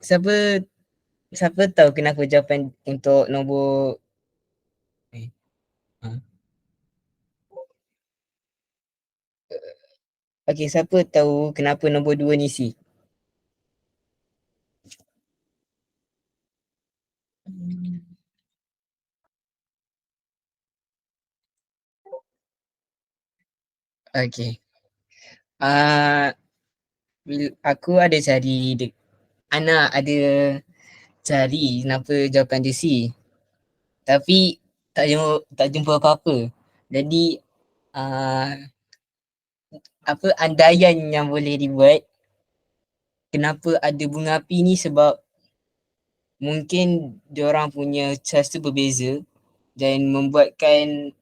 siapa siapa tahu kenapa jawapan untuk nombor ha. Okey, siapa tahu kenapa nombor 2 ni C? Okey. Ah, aku ada cari Ana ada cari kenapa jawapan dia C. Tapi tak jumpa apa-apa. Jadi ah, apa andaian yang boleh dibuat kenapa ada bunga api ni sebab mungkin diorang punya cas tu berbeza dan membuatkan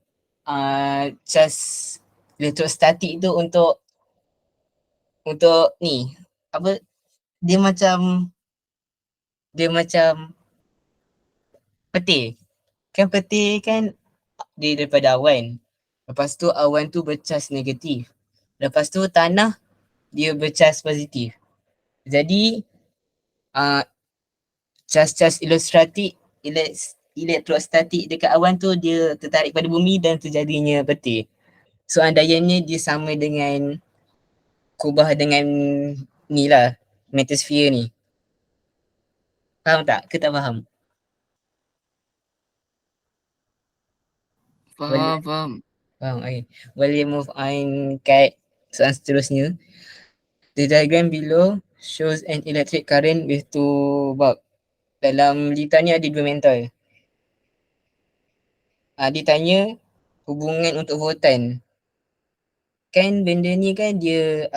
cas elektrostatik tu untuk ni apa dia macam dia macam peti. Kan peti kan dia daripada awan. Lepas tu awan tu bercas negatif. Lepas tu tanah dia bercas positif. Jadi uh, cas-cas elektrostatik dekat awan tu dia tertarik pada bumi dan terjadinya peti. So andaiannya dia sama dengan kubah dengan ni lah metosphere ni. Faham tak? Ke tak faham? Boleh Faham, faham. faham. Okay. Boleh move on kat soalan seterusnya. The diagram below shows an electric current with two bulb. Dalam lita ni ada dua mental. Dia tanya hubungan untuk voltan. Kan benda ni kan dia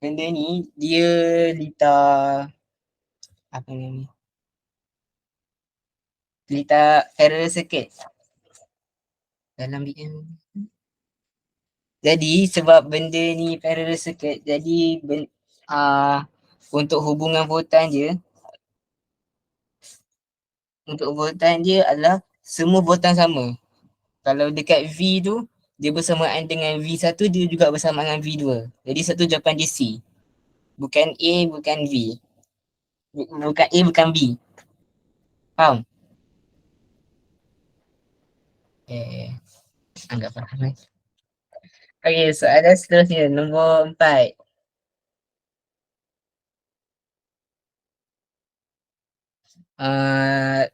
benda ni dia lita apa ni? Lita parallel circuit dalam BM. Jadi sebab benda ni parallel circuit jadi untuk hubungan voltan dia adalah semua voltan sama. Kalau dekat V tu dia bersamaan dengan V1 dia juga bersamaan dengan V2. Jadi satu jawapan dia C. Bukan A, bukan V. Bukan A, bukan B. Faham? Anggap faham eh. Okay, soalan seterusnya nombor 4. Uh,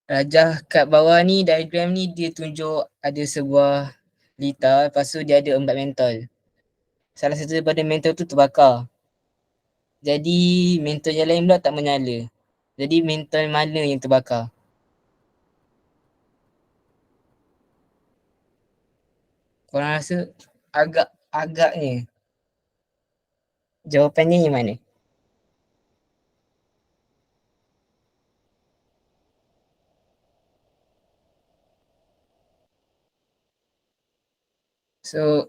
Rajah kat bawah ni diagram ni dia tunjuk ada sebuah lita, lepas tu dia ada 4 mentol. Salah satu daripada mentol tu terbakar. Jadi mentol yang lain pula tak menyala. Jadi mentol mana yang terbakar? Korang rasa agaknya jawapannya yang mana? So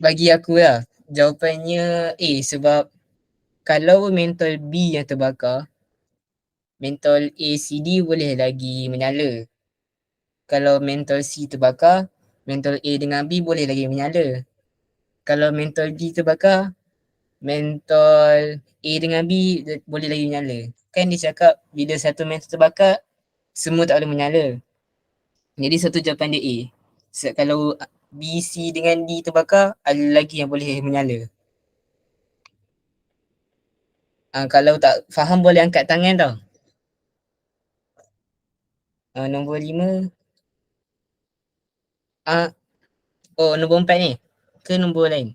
bagi aku lah jawapannya A sebab kalau mentol B yang terbakar, mentol ACD boleh lagi menyala. Kalau mentol C terbakar, mentol A dengan B boleh lagi menyala. Kalau mentol B terbakar, mentol A dengan B boleh lagi menyala. Kan dia cakap bila satu mentol terbakar, semua tak boleh menyala. Jadi satu jawapan dia A. Kalau B, C dengan D terbakar, ada lagi yang boleh menyala. Kalau tak faham boleh angkat tangan tau. Nombor 5. Nombor 4 ni. Ke nombor lain?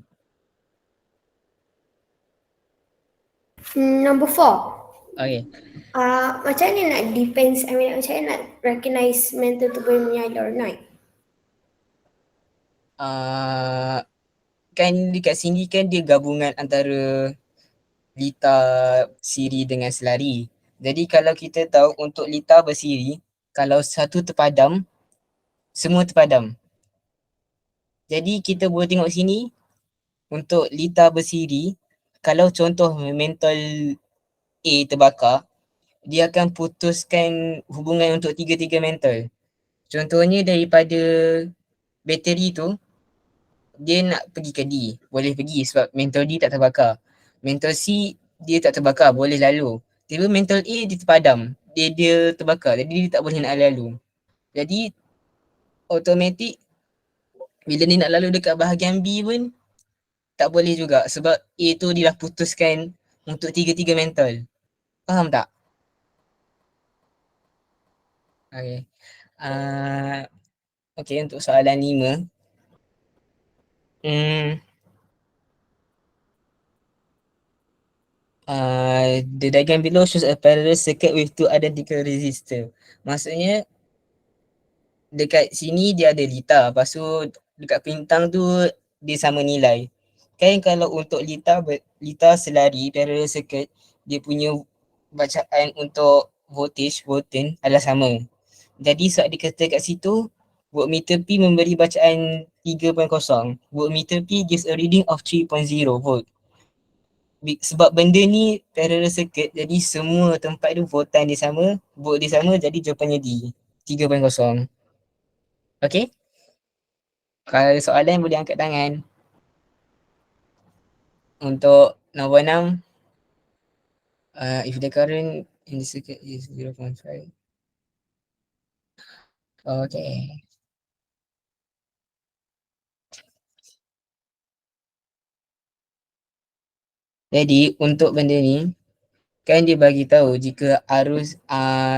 Number 4. Okay. Macam mana nak depends, macam mana nak recognize mental tu boleh menyala or not? Kan dekat sini kan dia gabungan antara lita siri dengan selari. Jadi kalau kita tahu untuk lita bersiri, kalau satu terpadam, semua terpadam. Jadi kita boleh tengok sini, untuk lita bersiri, kalau contoh mentol A terbakar, dia akan putuskan hubungan untuk tiga-tiga mentol. Contohnya daripada bateri tu, dia nak pergi ke D, boleh pergi sebab mental D tak terbakar. Mental C dia tak terbakar, boleh lalu. Tiba mental A dia terpadam, dia terbakar, jadi dia tak boleh nak lalu. Jadi automatik bila dia nak lalu dekat bahagian B pun tak boleh juga sebab A tu dia dah putuskan untuk tiga-tiga mental. Faham tak? Okay. Uh, okay, untuk soalan 5. Hmm, the diagram below shows a parallel circuit with two identical resistor. Maksudnya dekat sini dia ada litar, lepas tu dekat pintang tu dia sama nilai. Kan kalau untuk litar selari parallel circuit, dia punya bacaan untuk voltage adalah sama. Jadi saat dikata kat situ, voltmeter P memberi bacaan 3.0. Voltmeter P gives a reading of 3.0 volt. Sebab benda ni parallel circuit, jadi semua tempat tu voltan dia sama, volt dia sama, jadi jawapannya D, 3.0. Okay? Kalau ada soalan boleh angkat tangan. Untuk nombor 6, if the current in the circuit is 0.5. Okay. Jadi untuk benda ni, kan dia bagi tahu jika arus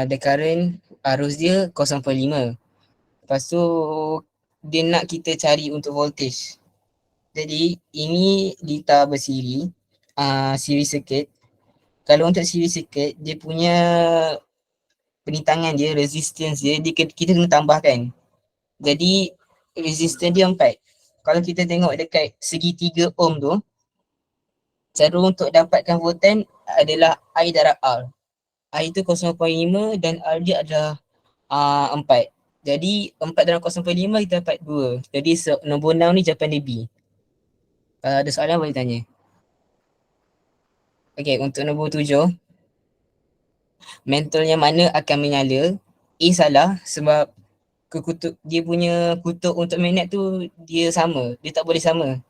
the current arus dia 0.5. Lepas tu dia nak kita cari untuk voltage. Jadi ini litar bersiri, series circuit. Kalau untuk series circuit, dia punya penintangan dia, resistance dia, kita kena tambahkan. Jadi resistance dia 4. Kalau kita tengok dekat segitiga ohm tu, cara untuk dapatkan voltan adalah I darab R. I tu 0.5 dan R dia adalah 4. Jadi 4 dalam 0.5 kita dapat 2. Jadi nombor 6 ni jawapan dia B. Kalau ada soalan boleh tanya. Okay, untuk nombor 7, mental yang mana akan menyala? A salah sebab dia punya kutub untuk magnet tu dia sama. Dia tak boleh sama.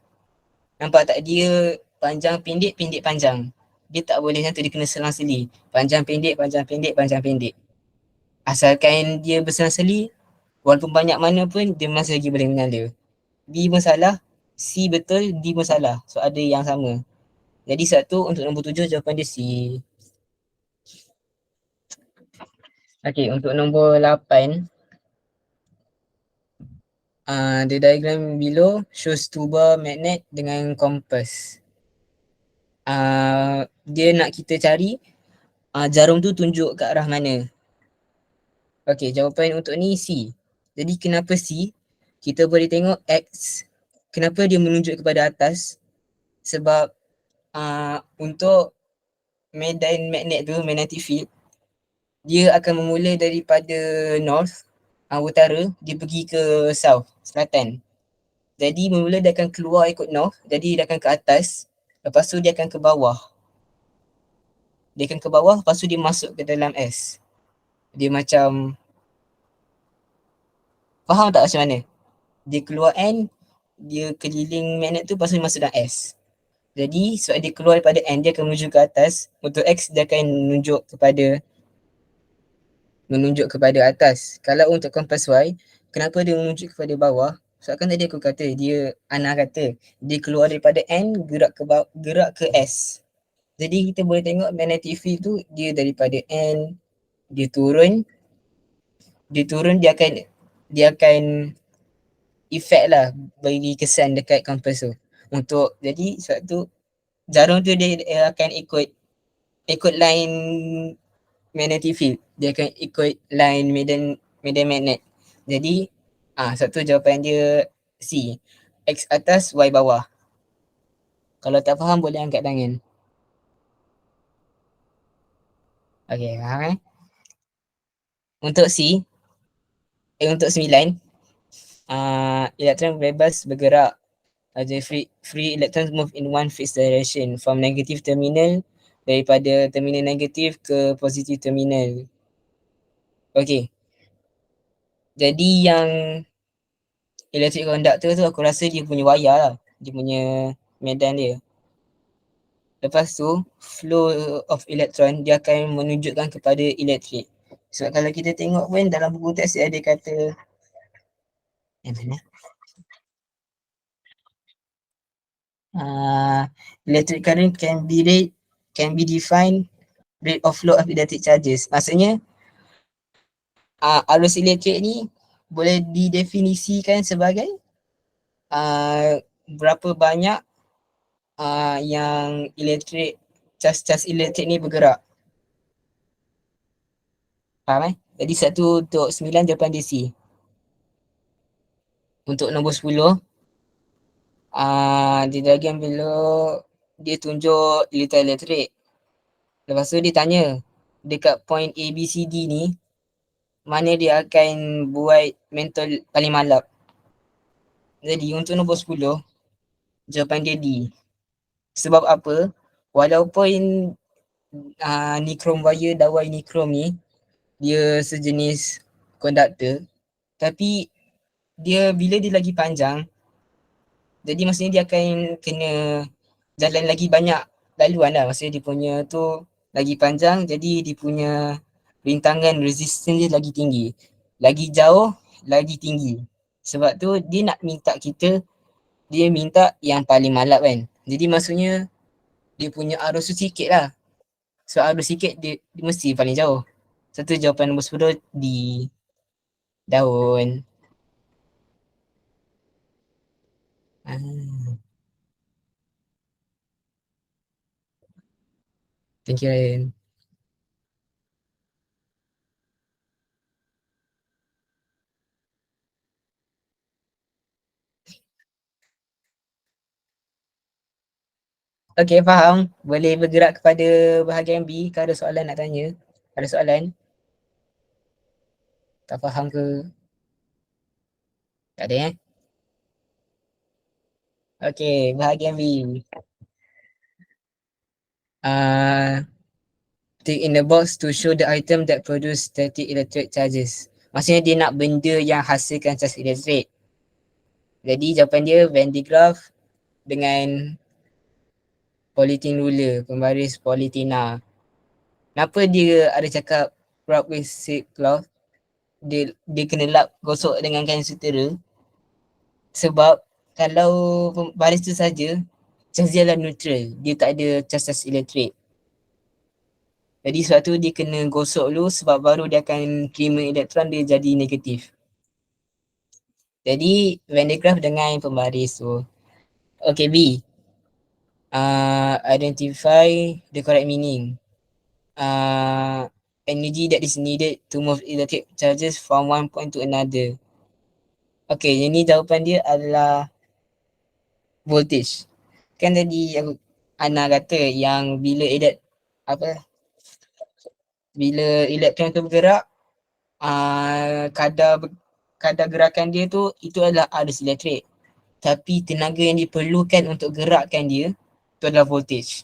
Nampak tak? Dia panjang pendek, pendek panjang. Dia tak boleh macam tu, dia kena selang-seli. Panjang pendek, panjang pendek, panjang pendek. Asalkan dia berselang-seli, walaupun banyak mana pun, dia masih lagi boleh menyala. B pun salah, C betul, D pun salah. So ada yang sama. Jadi satu untuk nombor 7 jawapan dia C. Okay, untuk nombor 8, the diagram below shows two bar magnet dengan kompas. Dia nak kita cari jarum tu tunjuk ke arah mana. Okay, jawapan untuk ni C. Jadi kenapa C? Kita boleh tengok X. Kenapa dia menunjuk kepada atas? Sebab untuk medan magnet tu, magnetic field, dia akan memulai daripada north, utara, dia pergi ke south, selatan. Jadi mula dia akan keluar ikut north, jadi dia akan ke atas, lepas tu dia akan ke bawah. Dia akan ke bawah, lepas tu dia masuk ke dalam S. Dia macam, faham tak macam mana? Dia keluar N, dia keliling magnet tu, lepas tu dia masuk dalam S. Jadi sebab dia keluar daripada N, dia akan menuju ke atas. Untuk X, dia akan menunjuk kepada atas. Kalau untuk kompas Y, kenapa dia menunjuk kepada bawah? Sebab kan tadi aku kata, Ana kata, dia keluar daripada N, gerak ke S. Jadi kita boleh tengok magnetic field tu, dia daripada N, dia turun, dia akan effect lah, bagi kesan dekat kompas tu. Jadi sebab tu, jarum tu dia akan ikut line magnetic field. Dia akan ikut line medan magnet. Jadi sebab tu jawapan dia C. X atas, Y bawah. Kalau tak faham boleh angkat tangan. Okay, faham eh? Untuk C, untuk 9, elektron bebas bergerak. The free electrons move in one fixed direction from negative terminal, daripada terminal negatif ke positif terminal. Okay. Jadi yang electric conductor tu aku rasa dia punya wayar lah. Dia punya medan dia. Lepas tu, flow of electron dia akan menunjukkan kepada elektrik. Sebab kalau kita tengok pun dalam buku teks dia ada kata yang mana? Electric current can be defined rate of flow of electric charges. Maksudnya arus elektrik ni boleh didefinisikan sebagai berapa banyak yang elektrik cas-cas elektrik ni bergerak. Faham eh? Jadi satu untuk 9 jawapan DC. Untuk nombor 10 di bahagian below dia tunjuk liter elektrik. Lepas tu dia tanya dekat point A, B, C, D ni mana dia akan buat mentol paling malap. Jadi untuk nombor 10 jawapan dia D. Sebab apa? Walaupun nikrom wire dawai nikrom ni dia sejenis konduktor, tapi dia bila dia lagi panjang, jadi maksudnya dia akan kena jalan lagi banyak laluan lah. Maksudnya dia punya tu lagi panjang, jadi dia punya rintangan resistance dia lagi tinggi. Lagi jauh, lagi tinggi. Sebab tu dia nak minta kita, dia minta yang paling malap kan. Jadi maksudnya dia punya arus tu sikit lah. So arus sikit dia mesti paling jauh. Satu jawapan nombor 10 di daun. Ah, thank you Ryan. Okay, faham. Boleh bergerak kepada bahagian B. Kau ada soalan nak tanya? Ada soalan? Tak faham ke? Tak ada eh? Okay, bahagian B. Tick in the box to show the item that produce static electric charges. Maksudnya dia nak benda yang hasilkan cas elektrik. Jadi jawapan dia Venn diagraph dengan polythene ruler, pembaris polythena. Kenapa dia ada cakap rub with silk cloth? Dia kena lap gosok dengan kain sutera. Sebab kalau baris tu saja, cas dia adalah neutral. Dia tak ada cas-cas elektrik. Jadi sebab tu dia kena gosok dulu sebab baru dia akan terima elektron dia jadi negatif. Jadi Venn diagram dengan pembaris tu. Okay, B. Identify the correct meaning. Energy that is needed to move electric charges from one point to another. Okay, ini jawapan dia adalah voltage. Kan tadi aku Ana kata yang bila elektron tu bergerak, kadar gerakan dia tu itu adalah arus elektrik. Tapi tenaga yang diperlukan untuk gerakkan dia tu adalah voltage.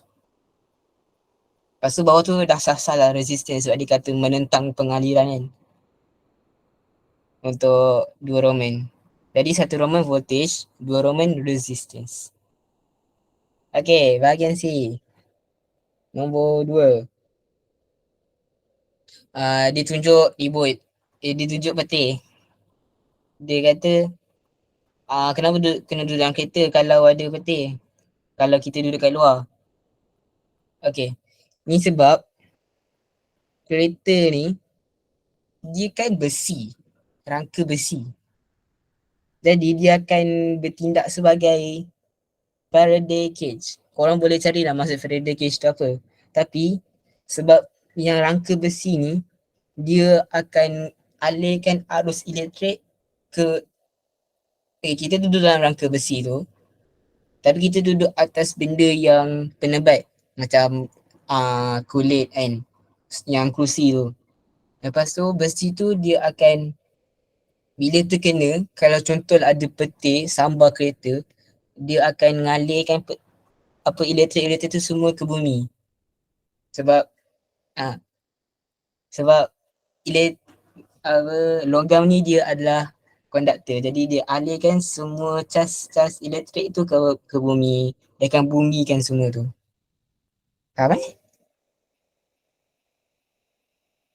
Lepas tu bawah tu dah sah-sah lah resistance sebab dia kata menentang pengaliran kan. Untuk dua Roman. Jadi satu Roman voltage, dua Roman resistance. Okay, bahagian C. Nombor 2. Dia tunjuk ribut. Dia tunjuk peti. Dia kata kenapa kena duduk dalam kereta kalau ada peti? Kalau kita duduk kat luar. Okay. Ni sebab kereta ni dia kan besi. Rangka besi. Jadi dia akan bertindak sebagai Faraday cage. Korang boleh carilah maksud Faraday cage tu apa. Tapi sebab yang rangka besi ni dia akan alihkan arus elektrik ke kita duduk dalam rangka besi tu tapi kita duduk atas benda yang penebat macam kulit kan yang kerusi tu. Lepas tu besi tu dia akan bila terkena kalau contoh ada petir sambar kereta dia akan ngalirkan elektrik tu semua ke bumi. Sebab sebab logam ni dia adalah konduktor. Jadi dia alihkan semua cas elektrik tu ke bumi. Dia akan bumikan semua tu. Faham eh?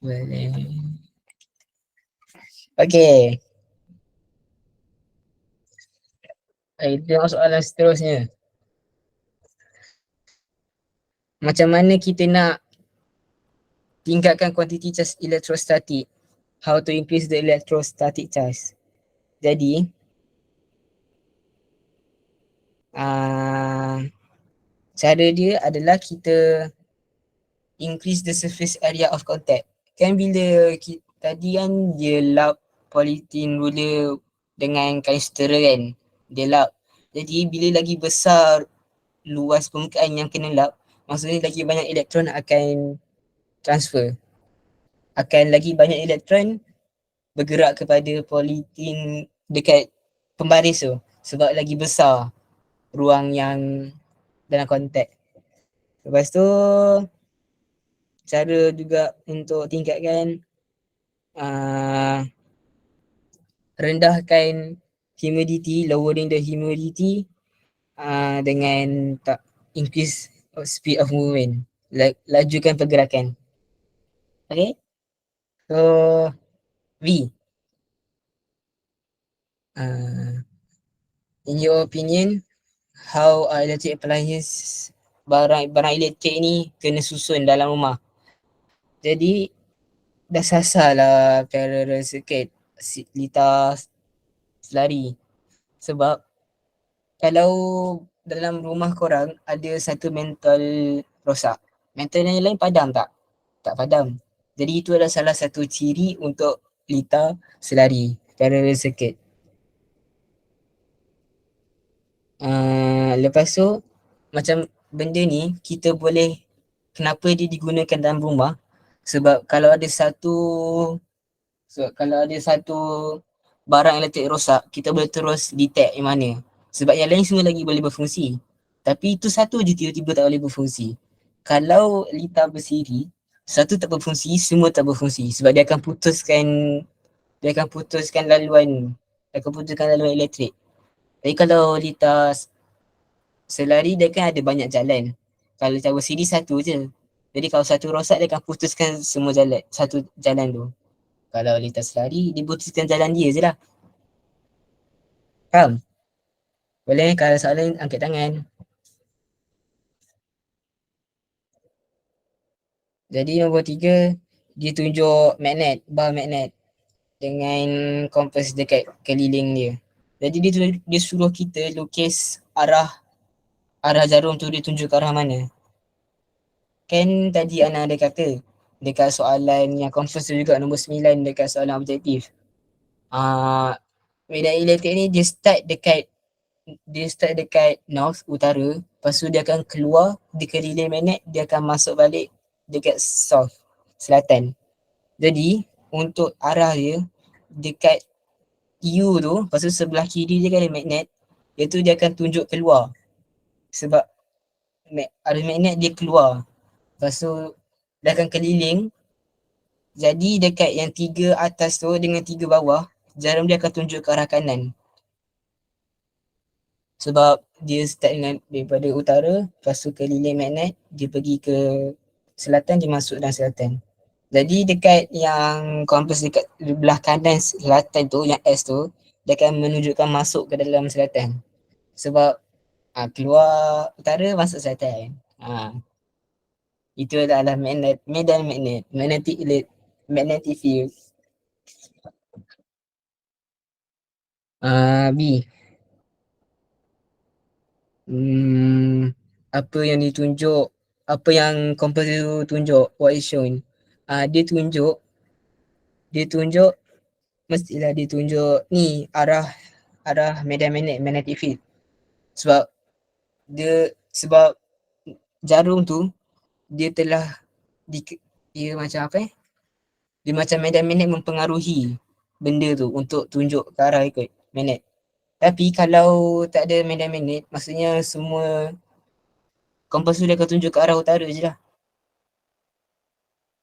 Boleh. Okey. Kita tengok soalan seterusnya. Macam mana kita nak tingkatkan kuantiti charge elektrostatik? How to increase the electrostatic charge? Jadi, uh, cara dia adalah kita increase the surface area of contact. Kan bila tadi kan dia lap polythene ruler dengan kain setera kan, dia lap. Jadi bila lagi besar luas permukaan yang kena lap, maksudnya lagi banyak elektron akan transfer. Akan lagi banyak elektron bergerak kepada polythene dekat pembaris tu sebab lagi besar ruang yang dalam kontak. Lepas tu cara juga untuk tingkatkan uh, rendahkan humidity, lowering the humidity dengan tak increase speed of movement, lajukan pergerakan. Okay, so V, in your opinion, how electric appliances, barang elektrik ni kena susun dalam rumah? Jadi dah sasar lah parallel circuit, litar selari. Sebab kalau dalam rumah korang ada satu mental rosak, mental yang lain padam tak? Tak padam. Jadi itu adalah salah satu ciri untuk litar selari, parallel circuit. Lepas tu macam benda ni kita boleh, kenapa dia digunakan dalam rumah? Sebab kalau ada satu barang elektrik rosak, kita boleh terus detect yang mana. Sebab yang lain semua lagi boleh berfungsi. Tapi itu satu je tiba-tiba tak boleh berfungsi. Kalau litar bersiri, satu tak berfungsi, semua tak berfungsi. Sebab dia akan putuskan laluan, elektrik. Tapi kalau litar selari, dia kan ada banyak jalan. Kalau litar bersiri satu je. Jadi kalau satu rosak, dia akan putuskan semua jalan, satu jalan tu. Kalau lintas lari, dia putuskan jalan dia je lah. Faham? Boleh kalau soalan angkat tangan. Jadi nombor 3, dia tunjuk magnet, bar magnet dengan kompas dekat keliling dia. Jadi dia suruh kita lukis arah jarum tu, dia tunjuk ke arah mana. Kan tadi Ana ada kata dekat soalan yang kompas tu juga nombor 9 dekat soalan objektif. Medan elektrik ni dia start dekat north, utara, lepas tu dia akan keluar, dia keliling magnet, dia akan masuk balik dekat south, selatan. Jadi untuk arah dia dekat U tu, lepas tu sebelah kiri dia kan ada magnet, iaitu dia akan tunjuk keluar. Sebab arah magnet dia keluar, lepas tu dia akan keliling. Jadi dekat yang 3 atas tu dengan 3 bawah, jarum dia akan tunjuk ke arah kanan. Sebab dia start dengan daripada utara, lepas tu keliling magnet, dia pergi ke selatan, dia masuk dalam selatan. Jadi dekat yang kompas dekat belah kanan selatan tu, yang S tu, dia akan menunjukkan masuk ke dalam selatan. Sebab keluar utara, masuk selatan. Itu adalah medan magnet, magnetic field. B. Apa yang ditunjuk, apa yang kompas tu tunjuk, what is shown. Dia tunjuk mestilah dia tunjuk ni arah medan magnet, magnetic field. Sebab jarum tu dia telah dia macam apa dia macam medan magnet mempengaruhi benda tu untuk tunjuk ke arah ikut magnet. Tapi kalau tak ada medan magnet, maksudnya semua kompas tu dia akan tunjuk ke arah utara je lah.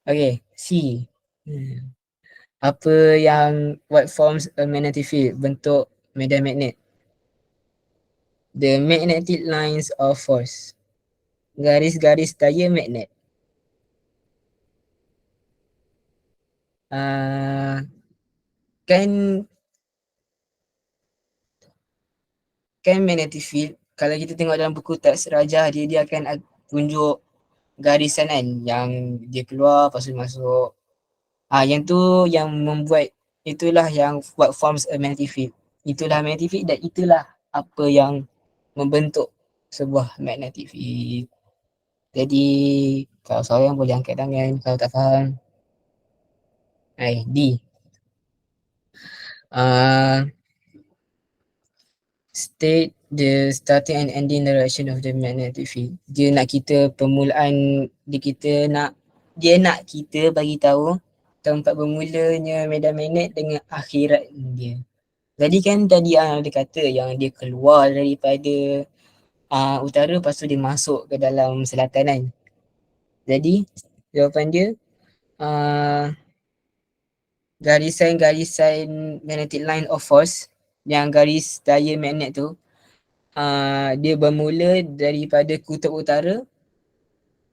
Okay, C. Apa yang what forms a magnetic field? Bentuk medan magnet. The magnetic lines of force. Garis-garis daya magnet. Kan kan magnetic field, kalau kita tengok dalam buku teks Rajah dia akan tunjuk garisan kan yang dia keluar lepas tu masuk. Yang tu yang membuat, itulah yang what forms a magnetic field. Itulah magnetic field dan itulah apa yang membentuk sebuah magnetic field. Jadi kalau seorang boleh angkat tangan kalau tak faham. D. Uh, State the starting and ending direction of the magnetic field. Dia nak kita permulaan, dia nak kita bagi tahu tempat bermulanya medan magnet dengan akhirat dia. Jadi kan tadi dia kata yang dia keluar daripada utara lepas tu dia masuk ke dalam selatan kan. Jadi jawapan dia garisan-garisan magnetic line of force, yang garis daya magnet tu dia bermula daripada kutub utara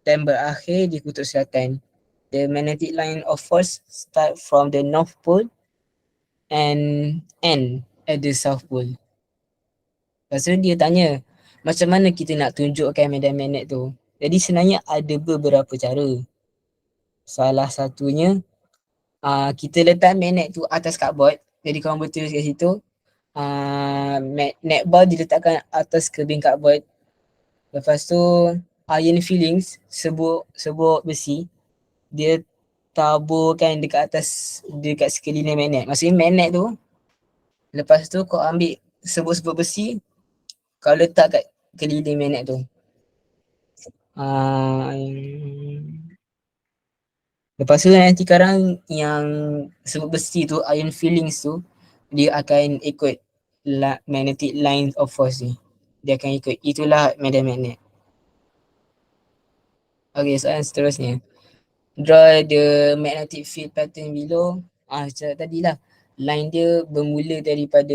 dan berakhir di kutub selatan. The magnetic line of force start from the North Pole and end at the South Pole. Lepas tu dia tanya, macam mana kita nak tunjukkan medan magnet tu? Jadi sebenarnya ada beberapa cara. Salah satunya, kita letak magnet tu atas cardboard. Jadi korang boleh tulis kat situ, netball diletakkan atas kebing cardboard. Lepas tu iron fillings, sebuk besi, dia taburkan dekat atas, dekat sekeliling magnet. Maksudnya magnet tu, lepas tu kau ambil sebuk-sebuk besi, kau letak kat keliling magnet tu. Lepas tu nanti sekarang yang sebuk besi tu, iron fillings tu, dia akan ikut magnetic line of force ni. Dia akan ikut, itulah medan magnet. Okay, soalan seterusnya. Draw the magnetic field pattern below. Macam tadi lah. Line dia bermula daripada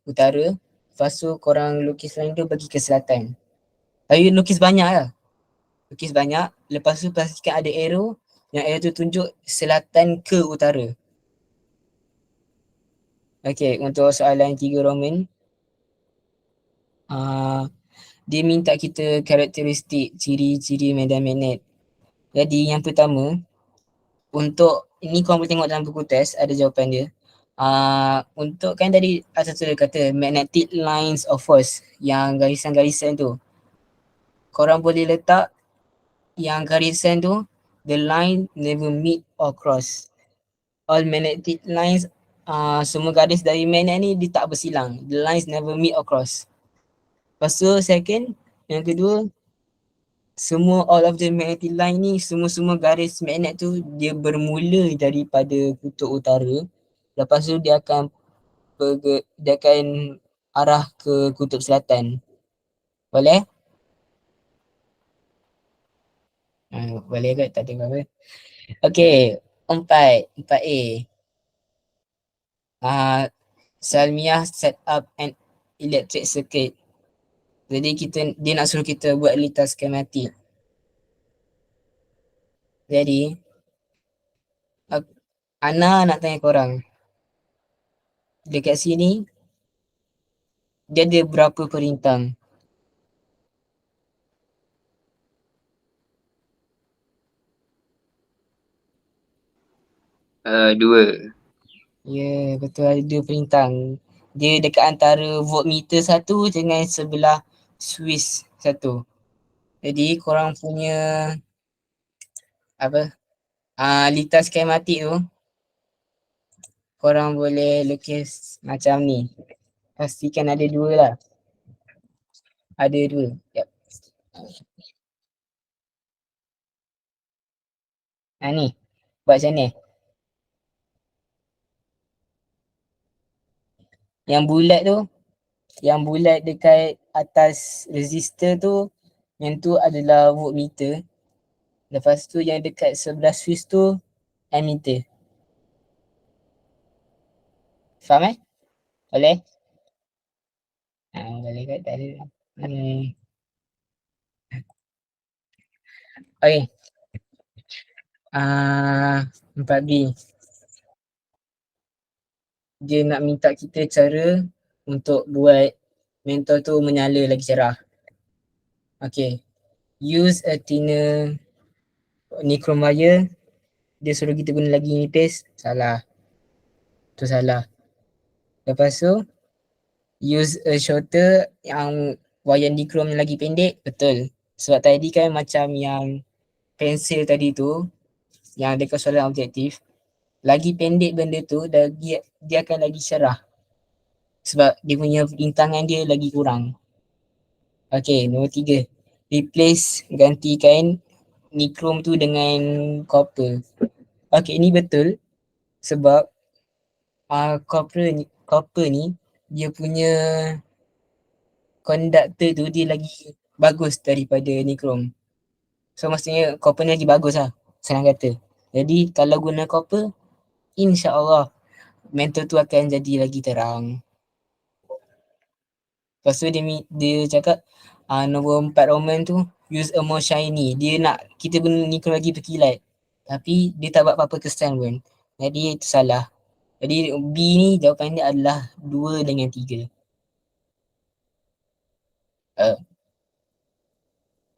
utara. Lepas tu korang lukis line tu pergi ke selatan. Tapi lukis banyak lah. Lukis banyak. Lepas tu pastikan ada arrow. Yang arrow tu tunjuk selatan ke utara. Okay, untuk soalan 3 Roman. Dia minta kita karakteristik ciri-ciri medan magnet. Jadi yang pertama, untuk ini korang boleh tengok dalam buku test, ada jawapan dia. Untuk kan tadi atas tu dia kata magnetic lines of force, yang garisan-garisan tu, korang boleh letak yang garisan tu, the line never meet or cross. All magnetic lines, semua garis dari magnet ni dia tak bersilang. The lines never meet or cross. Lepas tu second, yang kedua, semua all of the magnetic line ni, semua garis magnet tu dia bermula daripada kutub utara. Lepas tu dia akan arah ke kutub selatan. Boleh? Boleh kot, tak tengok apa. Okay, 4A. Salmiah set up an electric circuit. Jadi dia nak suruh kita buat litas skematik. Jadi Ana nak tanya korang, dekat sini dia ada berapa perintang? Dua. Ya, betul, ada 2 perintang. Dia dekat antara voltmeter satu dengan sebelah Swiss satu. Jadi korang punya litas skematik tu, korang boleh lukis macam ni. Pastikan ada 2 lah. Ada 2. Yep. Ni, buat macam ni. Yang bulat dekat atas resistor tu, yang tu adalah voltmeter. Lepas tu yang dekat sebelah Swiss tu ammeter. Faham Boleh? Boleh kot, tak ada. Okay. 4B. Dia nak minta kita cara untuk buat mentor tu menyala lagi cerah. Okay. Use a thinner nichrome wire. Dia suruh kita guna lagi nipis. Salah. Tu salah. Lepas tu, use a shorter yang wayar nichrome lagi pendek. Betul. Sebab tadi kan macam yang pensel tadi tu, yang dekat soalan objektif, lagi pendek benda tu, dia akan lagi cerah. Sebab dia punya rintangan dia lagi kurang. Okay, nombor 3. Replace, gantikan nichrome tu dengan copper. Okay, ni betul. Sebab copper ni dia punya conductor tu dia lagi bagus daripada nichrome. So maksudnya copper ni lagi bagus lah, senang kata. Jadi kalau guna copper, insya-Allah mentor tu akan jadi lagi terang. Lepas tu dia cakap nombor 4 Roman tu, use a more shiny. Dia nak kita guna nichrome lagi berkilat. Tapi dia tak buat apa-apa kesan pun. Jadi itu salah. Jadi B ni jawapan dia adalah 2 dengan 3.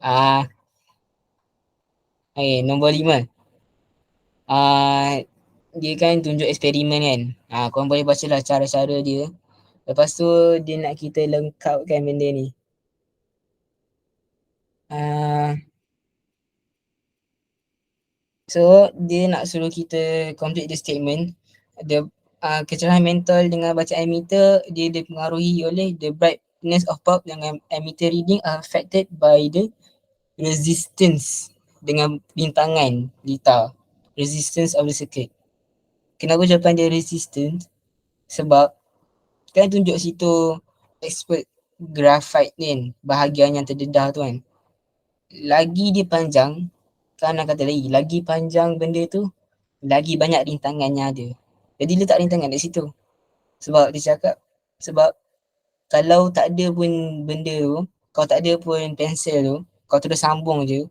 Uh, nombor 5. Dia kan tunjuk eksperimen kan. Korang boleh baca lah cara-cara dia. Lepas tu dia nak kita lengkapkan benda ni. So dia nak suruh kita complete the statement. Kecerahan mental dengan bacaan meter dia dipengaruhi oleh the brightness of bulb dengan emitter reading are affected by the resistance dengan rintangan litar. Resistance of the circuit. Kenapa jawapan dia resistance? Sebab kan tunjuk situ expert graphite ni kan, bahagian yang terdedah tu kan. Lagi dia panjang, kan nak kata lagi panjang benda tu, lagi banyak rintangannya ada. Jadi letak rintangan di situ. Sebab dia cakap, sebab kalau tak ada pun benda tu, kalau tak ada pun pensel tu, kau terus sambung je,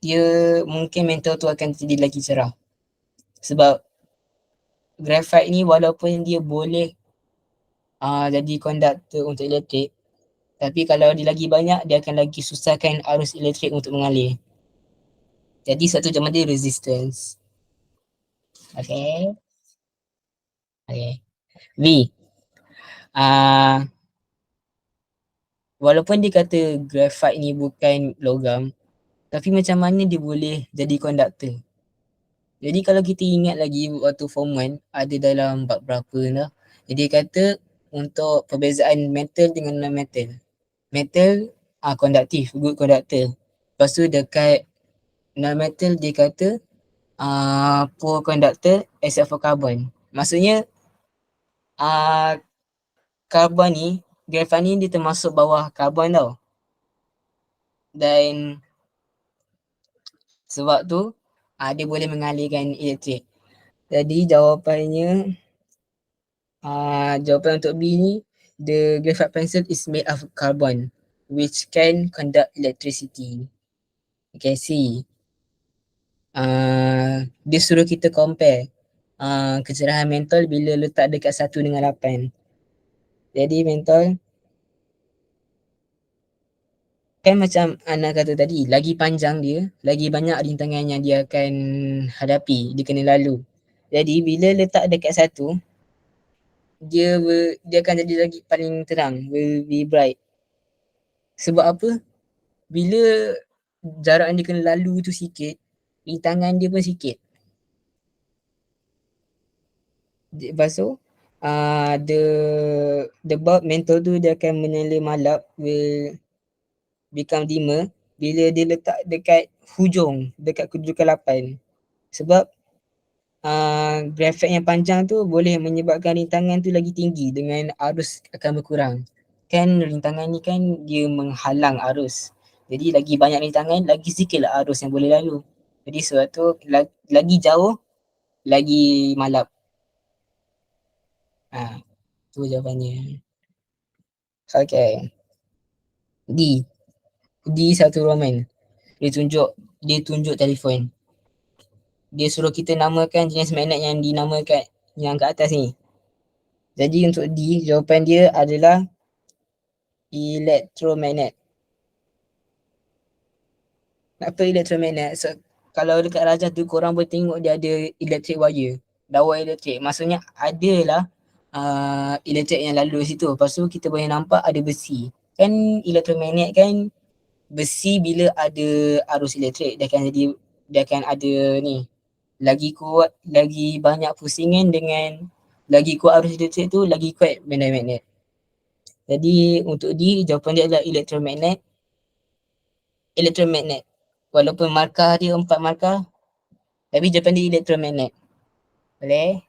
dia mungkin mental tu akan jadi lagi cerah. Sebab graphite ni walaupun dia boleh jadi konduktor untuk elektrik, tapi kalau dia lagi banyak, dia akan lagi susahkan arus elektrik untuk mengalir. Jadi satu zaman dia resistance. Okay. V. Walaupun dia kata graphite ni bukan logam, tapi macam mana dia boleh jadi konduktor? Jadi kalau kita ingat lagi waktu form 1, ada dalam bab berapa lah. Jadi dia kata untuk perbezaan metal dengan non-metal. Metal konduktif, good conductor. Lepas tu dekat non-metal dia kata poor conductor except for carbon. Maksudnya karbon ni, graphite ni dia termasuk bawah karbon tau. Dan sebab tu dia boleh mengalirkan elektrik. Jadi jawapannya jawapan untuk B ni, the graphite pencil is made of carbon which can conduct electricity. Okay, C. Dia suruh kita compare kecerahan mentol bila letak dekat 1 dengan 8. Jadi mentol kan macam Ana kata tadi, lagi panjang dia, lagi banyak rintangan yang dia akan hadapi, dia kena lalu. Jadi bila letak dekat 1, dia akan jadi lagi paling terang, will be bright. Sebab apa? Bila jarak dia kena lalu tu sikit, rintangan dia pun sikit. Lepas tu the bulb mental tu dia akan menyala malap, will become dimmer bila dia letak dekat hujung, dekat kedudukan 8. Sebab grafik yang panjang tu boleh menyebabkan rintangan tu lagi tinggi dengan arus akan berkurang. Kan rintangan ni kan dia menghalang arus. Jadi lagi banyak rintangan, lagi sikit lah arus yang boleh lalu. Jadi sebab tu lagi jauh, lagi malap. Tu jawapannya. Okay. D. D satu Roman. Dia tunjuk telefon. Dia suruh kita namakan jenis magnet yang dinamakan yang kat atas ni. Jadi untuk D, jawapan dia adalah elektromagnet. Apa elektromagnet? So, kalau dekat Rajah tu korang boleh tengok dia ada electric wire. Dawai elektrik. Maksudnya adalah elektrik yang lalu situ. Lepas tu kita boleh nampak ada besi. Kan elektromagnet kan besi bila ada arus elektrik dia akan ada ni lagi kuat, lagi banyak pusingan dengan lagi kuat arus elektrik tu lagi kuat benda magnet. Jadi untuk D jawapan dia adalah elektromagnet. Walaupun markah dia 4 markah tapi jawapan dia elektromagnet. Boleh?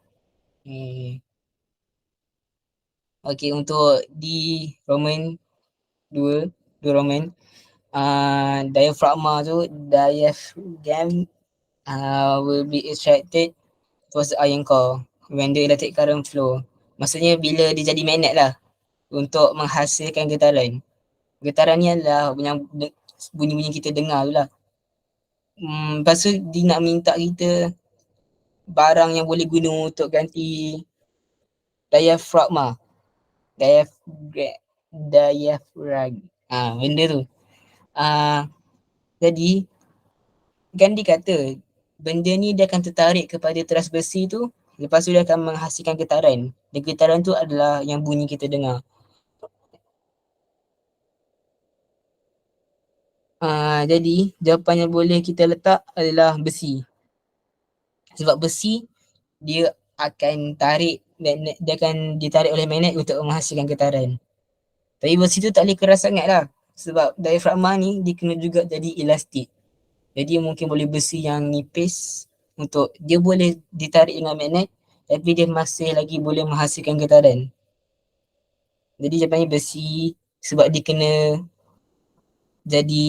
Okey untuk D Roman 2 Roman diaphragma tu diaphragm will be attracted towards the iron core when the electric current flow. Maksudnya bila dia jadi magnet lah untuk menghasilkan getaran. Getaran ni adalah yang bunyi-bunyi kita dengar tu lah. Lepas tu dia nak minta kita barang yang boleh guna untuk ganti diaphragma. Diaphragm. Benda tu. Jadi kan dia kata benda ni dia akan tertarik kepada teras besi tu, lepas tu dia akan menghasilkan getaran. Dan getaran tu adalah yang bunyi kita dengar. Jadi jawapan yang boleh kita letak adalah besi. Sebab besi dia akan tarik magnet, dia akan ditarik oleh magnet untuk menghasilkan getaran. Tapi besi tu tak boleh keras sangat lah. Sebab diaphragma ni dia kena juga jadi elastik. Jadi mungkin boleh besi yang nipis untuk dia boleh ditarik dengan magnet tapi dia masih lagi boleh menghasilkan getaran. Jadi jawapannya besi sebab dia kena jadi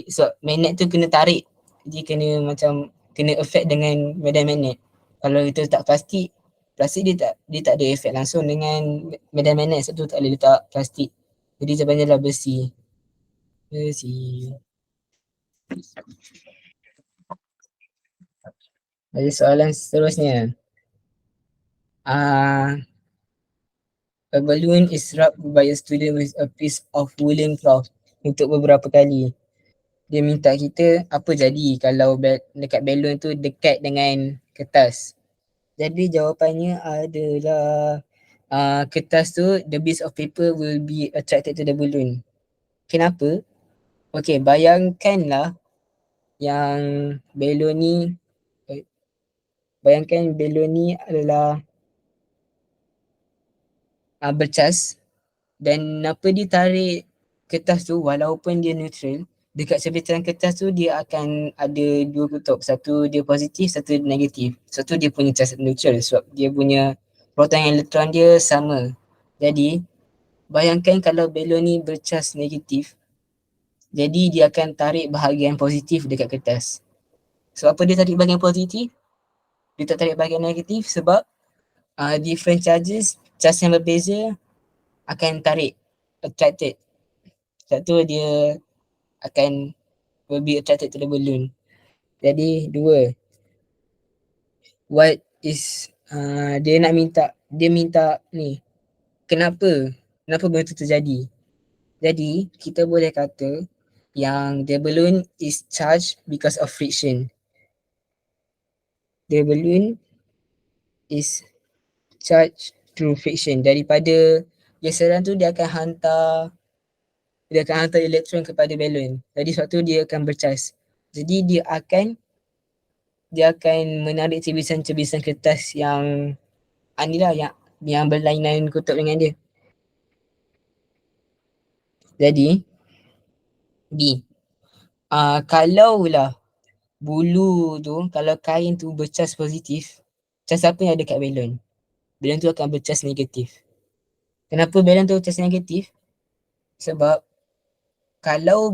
sebab magnet tu kena tarik. Dia kena macam kena effect dengan medan magnet. Kalau itu tak plastik dia tak ada efek langsung dengan medan magnet, sebab tu tak boleh letak plastik. Jadi jawapannya adalah besi. Besi. Jadi soalan seterusnya. A balloon is rubbed by a student with a piece of woolen cloth untuk beberapa kali. Dia minta kita apa jadi kalau dekat balloon tu dekat dengan kertas. Jadi jawapannya adalah kertas tu, the piece of paper will be attracted to the balloon. Kenapa? Okay, bayangkanlah yang balloon ni adalah bercas dan apa dia tarik kertas tu walaupun dia neutral, dekat cabitan kertas tu dia akan ada dua kutub, satu dia positif, satu negatif. Satu dia punya charge neutral sebab dia punya proton dan elektron dia sama. Jadi bayangkan kalau balon ni bercas negatif, jadi dia akan tarik bahagian positif dekat kertas. Sebab apa dia tarik bahagian positif? Dia tak tarik bahagian negatif sebab different charges, charge yang berbeza akan tarik, attracted. Sebab tu dia akan will be attracted to the balloon. Jadi dua. What is dia minta ni. Kenapa benda tu terjadi? Jadi kita boleh kata yang the balloon is charged because of friction. The balloon is charged through friction. Daripada geseran tu dia akan hantar elektron kepada balon. Jadi sebab tu dia akan bercas. Jadi dia akan menarik cebisan-cebisan kertas yang inilah yang berlainan kutub dengan dia. Jadi D. Kalaulah bulu tu, kalau kain tu bercas positif, cas apa yang ada kat balon? Balon tu akan bercas negatif. Kenapa balon tu bercas negatif? Sebab kalau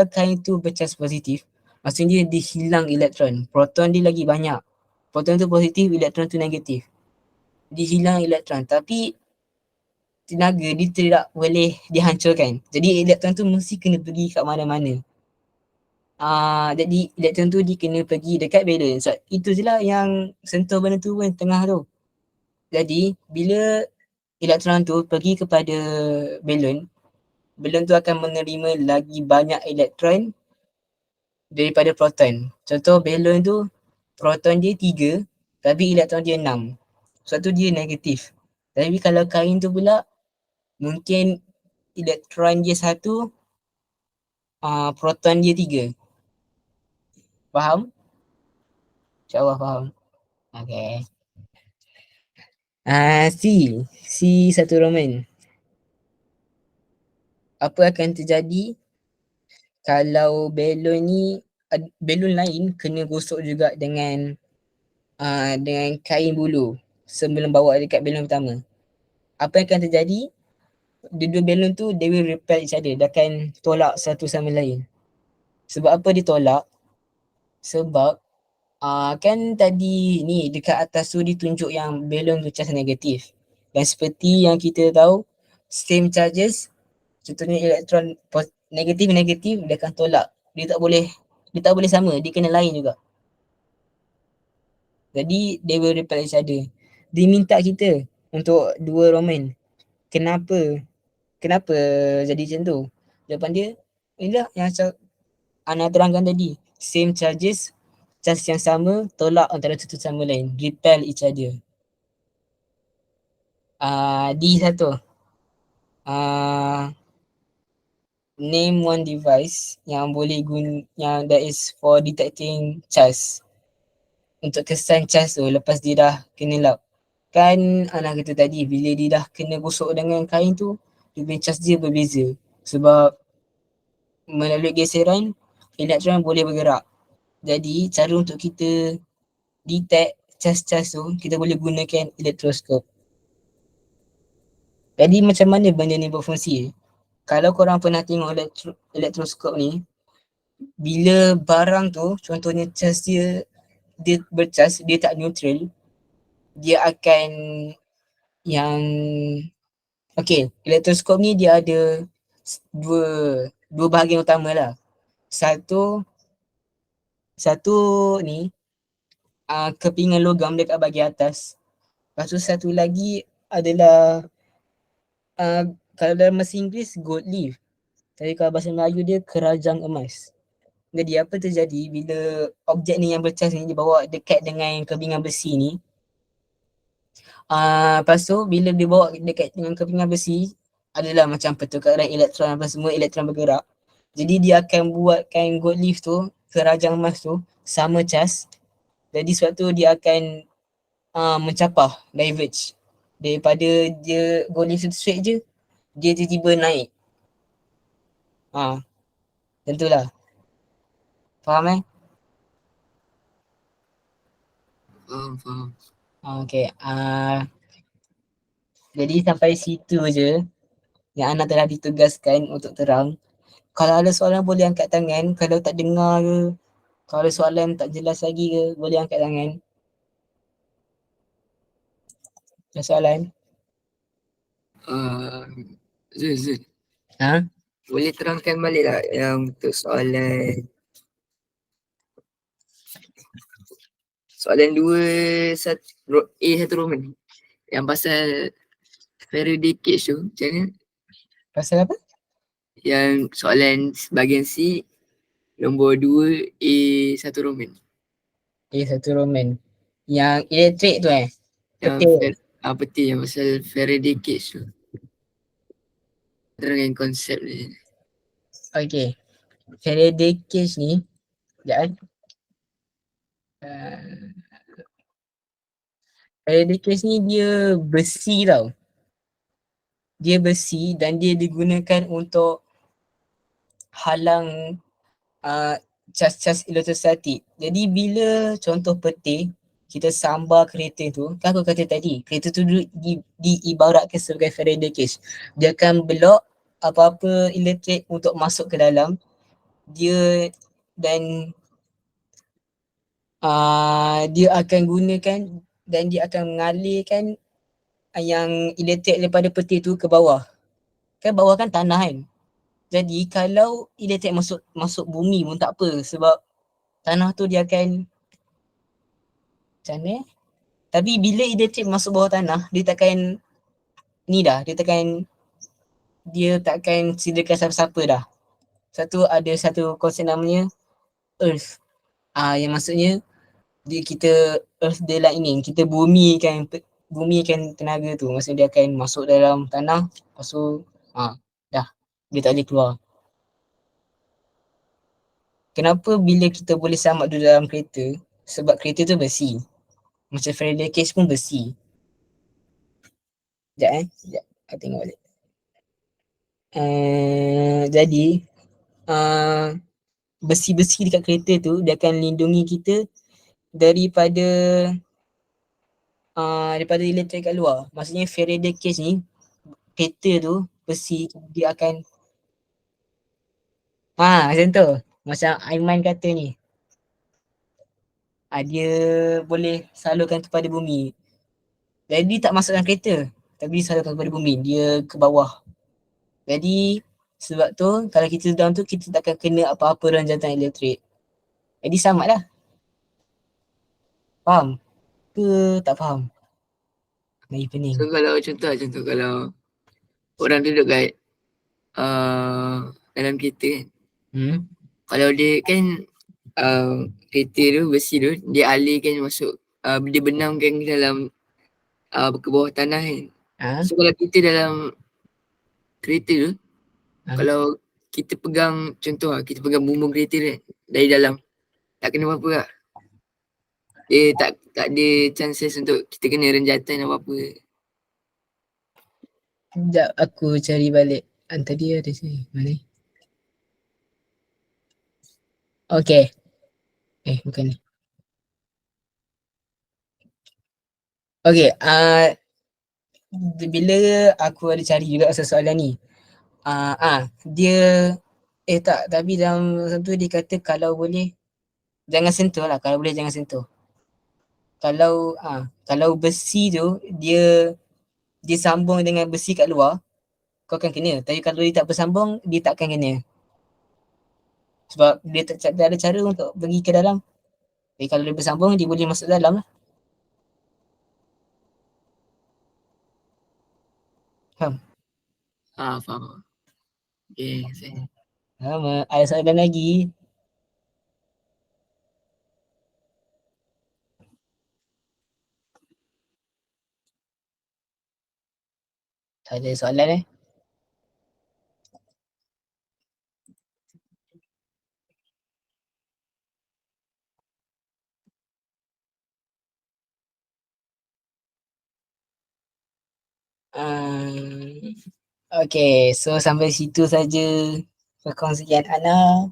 kain tu bercas positif, maksudnya dia hilang elektron. Proton dia lagi banyak. Proton tu positif, elektron tu negatif. dia hilang elektron tapi tenaga dia tidak boleh dihancurkan. Jadi elektron tu mesti kena pergi kat mana-mana. Jadi elektron tu dia kena pergi dekat balon. So, itu je lah yang sentuh benda tu pun tengah tu. Jadi bila elektron tu pergi kepada balon, balon tu akan menerima lagi banyak elektron daripada proton. Contoh balon tu proton dia 3 tapi elektron dia 6. Sebab tu dia negatif. Tapi kalau kain tu pula mungkin elektron dia 1, proton dia 3. Faham? InsyaAllah faham. Okay. C satu Roman. Apa akan terjadi kalau balon lain kena gosok juga dengan kain bulu sebelum bawa dekat balon pertama? Apa yang akan terjadi? Dua balon tu they will repel each other. Dia akan tolak satu sama lain. Sebab apa dia tolak? Sebab kan tadi ni dekat atas tu ditunjuk yang balon tu charge negatif. Dan seperti yang kita tahu, same charges, contohnya elektron negatif dia akan tolak. Dia tak boleh sama, dia kena lain juga. Jadi they will repel each other. Dia minta kita untuk dua Roman. Kenapa jadi macam tu? Jawapan dia, inilah yang Ana terangkan tadi. Same charges, charge yang sama, tolak antara satu sama lain. Repel each other. D1. Name one device yang boleh yang that is for detecting charge. Untuk kesan charge tu lepas dia dah kena lap. Kan Ana kata tadi bila dia dah kena gosok dengan kain tu, dia punya charge dia berbeza. Sebab melalui geseran, elektron boleh bergerak. Jadi cara untuk kita detect charge-charge tu, kita boleh gunakan elektroskop. Jadi macam mana benda ni berfungsi? Kalau korang pernah tengok elektroskop ni, bila barang tu, contohnya charge dia bercharge, dia tak neutral, dia akan yang okay, elektroskop ni dia ada dua bahagian utama lah. Satu ni kepingan logam dekat bahagian atas. Lepas tu satu lagi adalah kalau dalam bahasa Inggeris gold leaf. Tapi kalau bahasa Melayu dia kerajang emas. Jadi apa terjadi bila objek ni yang bercas ni dibawa dekat dengan kepingan besi ni, lepas tu bila dibawa dekat dengan kepingan besi, adalah macam pertukaran elektron apa semua, elektron bergerak. Jadi dia akan buatkan gold leaf tu, kerajang emas tu sama cas. Jadi sebab tu dia akan mencapah, diverge. Daripada dia gold leaf tu straight je, dia tiba-tiba naik. Tentulah. Faham Faham. Okay. Jadi sampai situ je yang Ana telah ditugaskan untuk terang. Kalau ada soalan boleh angkat tangan. Kalau tak dengar ke, kalau ada soalan tak jelas lagi ke, boleh angkat tangan. Ada soalan? Zul. Ha? Boleh terangkan balik tak yang untuk soalan 2 A1 Roman yang pasal Faraday cage tu macam mana? Pasal apa? Yang soalan bahagian C nombor 2 A1 Roman. A1 Roman. Yang elektrik tu Yang peti yang pasal Faraday cage tu. Terangkan konsep ni. Okay. Faraday cage ni, sekejap Faraday cage ni dia besi tau. Dia besi dan dia digunakan untuk halang cas-cas elektrostatik. Jadi bila contoh peti, kita sambar kereta tu, kan aku kata tadi, kereta tu diibaratkan sebagai Faraday cage. Dia akan block apa-apa elektrik untuk masuk ke dalam. Dia dan dia akan gunakan dan dia akan mengalirkan elektrik daripada peti tu ke bawah. Kan bawah kan tanah kan. Jadi kalau elektrik masuk bumi pun tak apa sebab tanah tu dia akan macam mana? Tapi bila elektrik masuk bawah tanah, dia takkan sedakan siapa-siapa dah. Ada satu konsep namanya Earth. Yang maksudnya Earth dia lah ini, kita bumikan tenaga tu. Maksudnya dia akan masuk dalam tanah, dah. Dia tak boleh keluar. Kenapa bila kita boleh selamat duduk dalam kereta? Sebab kereta tu besi. Macam Faraday cage pun besi. Sekejap. Aku tengok balik. Jadi besi-besi dekat kereta tu dia akan lindungi kita daripada elektrik kat luar. Maksudnya Faraday cage ni, kereta tu besi, dia akan macam tu. Macam Aiman kata ni. Dia boleh salurkan kepada bumi. Jadi tak masuk dalam kereta, tapi salurkan kepada bumi. Dia ke bawah. Jadi sebab tu kalau kita dalam tu kita takkan kena apa-apa ranjatan elektrik. Jadi selamat lah. Faham? Ke tak faham? Lagi pening. So kalau contoh kalau orang duduk kat dalam kereta kan. Kalau dia kan kereta tu besi tu dia alihkan masuk dia benamkan ke dalam ke bawah tanah kan. So kalau kita dalam kereta tu kalau kita pegang contoh kita pegang bumbung kereta tu dari dalam tak kena apa-apa lah. Dia tak ada chances untuk kita kena renjatan apa-apa. Sekejap aku cari balik. Tadi ada sini. Mana ni? Okay. Bukan ni. Okay. Bila aku ada cari juga soalan ni. Dia tapi dalam tu dia kata kalau boleh jangan sentuh lah. Kalau boleh jangan sentuh. Kalau besi tu dia sambung dengan besi kat luar, kau akan kena. Tapi kalau dia tak bersambung, dia takkan kena. Sebab dia tak ada cara untuk pergi ke dalam. Tapi kalau dia bersambung, dia boleh masuk dalam lah. Faham? Faham. Okay, Sama. Ada soalan lagi? Tak ada soalan Okay, so sampai situ saja perkongsian Ana.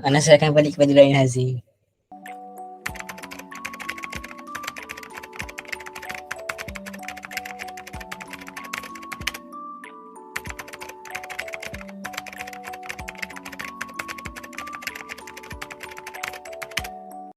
Ana serahkan balik kepada Ryan Haziq.